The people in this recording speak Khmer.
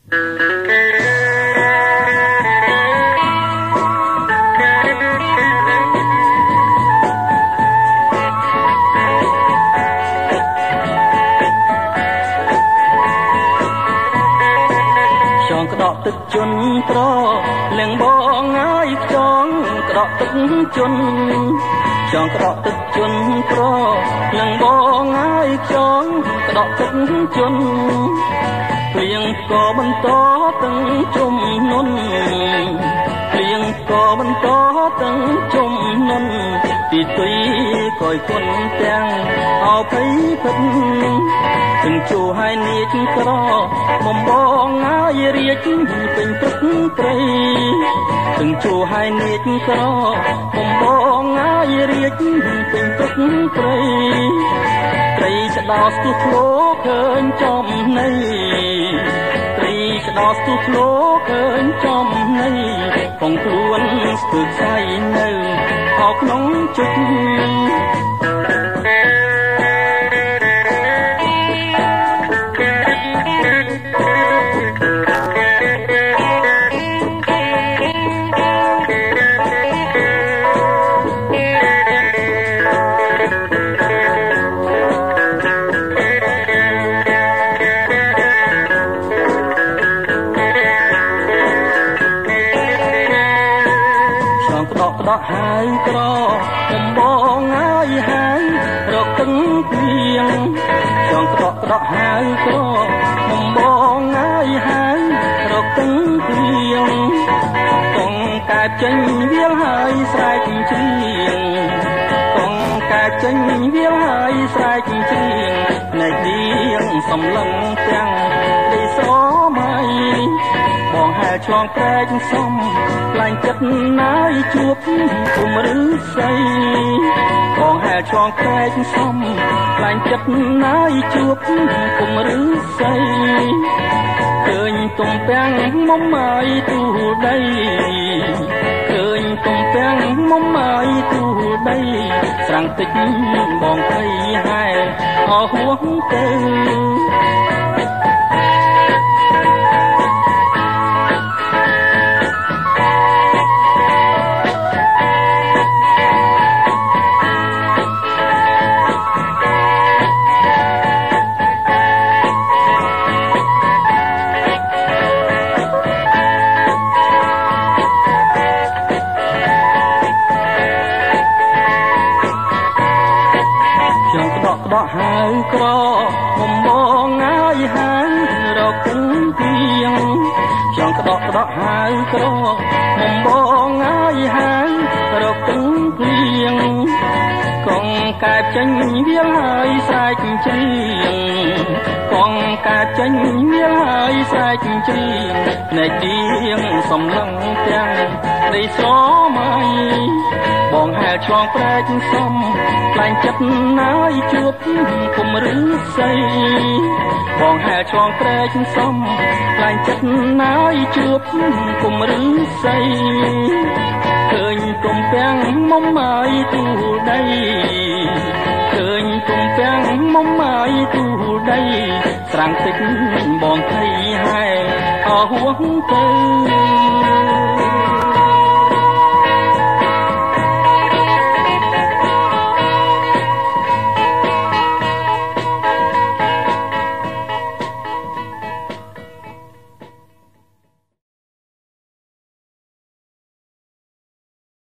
ក្តក់ទឹកជន់ត្រលៀងបងហើយខ្យងក្តក់ទឹកជន់ចង់ក្តក់ទឹកជន់ត្រលៀងបងហើយខ្យងក្តក់ទឹកជន់ព្រៀងក៏បន្តទាំងជុំនុនព្រៀងក៏បន្តទាំងជុំនុនទីទុយក៏យគុណទាំងអភ័យពិតទាំងជួហើយនាចក្របំបងហើយរាជពេញព្រឹកព្រៃទាំងជួហើយនាចក្របំបងហើយរាជពេញព្រឹកព្រៃត្រីស្ដោស្ទុះធ្លោឃើញចំណៃត្រីស្ដោស្ទុះធ្លោឃើញចំណៃផងខ្លួនស្ទើរខ្សែនៅអោក្នុងជិតដកហើយក្រកំបងហើយហើយរកទឹងព្រៀងចង់ក្តក់ហើយក្រកំបងហើយហើយរកទឹងព្រៀងកងកាបចេញវាលហើយស្រែកច្រៀងកងកាបចេញវាលហើយស្រែកច្រៀងណែដៀងសំឡឹងទាំងដីស្រមៃបងហែឆ្លងប្រែកសំខ្លាញ់ចិត្តណាយជួបគុំឫស្សីបងហែឆ្លងប្រែកសំខ្លាញ់ចិត្តណាយជួបគុំឫស្សីឃើញទំពាំងមុំហើយទូដីឃើញទំពាំងមុំហើយទូដីស្រាំងតិចបងភ័យហែអស់ហួងទៅ ដកហើយក្របំបងហើយហើយរកគង់ទៀងចង់ក្តក់ហើយក្របំបងហើយហើយរកគង់ទៀងកងកាបចេញវាលហើយស្រែកច្រៀងកងកាបចេញវាលហើយស្រែកច្រៀងណែទៀងសំឡឹងទាំងដីស្រមៃបងហែឆ្លងប្រែកសំខ្លាញ់ចិត្តណាយជួបគុំឫស្សីបងហែឆ្លងប្រែកសំខ្លាញ់ចិត្តណាយជួបគុំឫស្សីឃើញទំពាំងមុំហើយទូដីឃើញទំពាំងមុំហើយទូដីស្រាំងតិចបងភ័យហែអស់ហួងទៅ